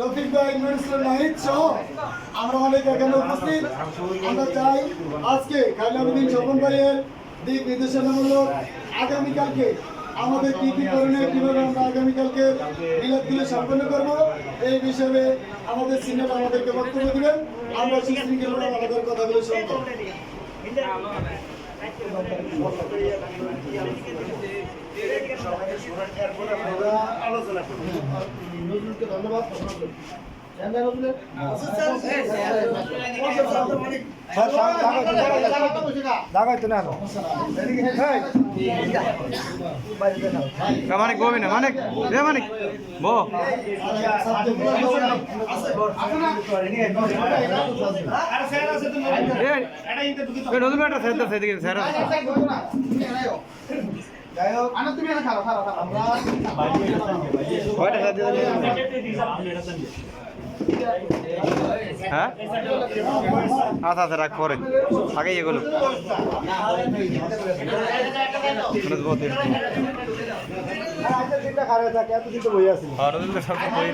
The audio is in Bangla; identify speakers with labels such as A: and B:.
A: রফিক ভাই, নুরুল নাহিদ সহ আমরা অনেক এখানে উপস্থিত। আমরা চাই আজকে খালিল আবেদীন স্বপন ভাইয়ের দিক নির্দেশনামূলক আগামীকালকে আমাদের কি কি করণীয়, কিভাবে আমরা আগামীকালকে মিলাদগুলো সম্পন্ন করবো এই বিষয়ে আমাদের সিনিয়র আমাদেরকে বক্তব্য দিবেন। আমরা সুশৃঙ্খলভাবে আমাদের কথাগুলো শুনবো। ধন্যবাদ।
B: মানিক ববি না মানিক রে মানিক বো নতুন একটা স্যার সেদিকে স্যার হ্যাঁ আচ্ছা আচ্ছা রাখ পরে আগে এগুলো
A: খারাপ থাকে এত কিন্তু বই আছে।
B: সব বই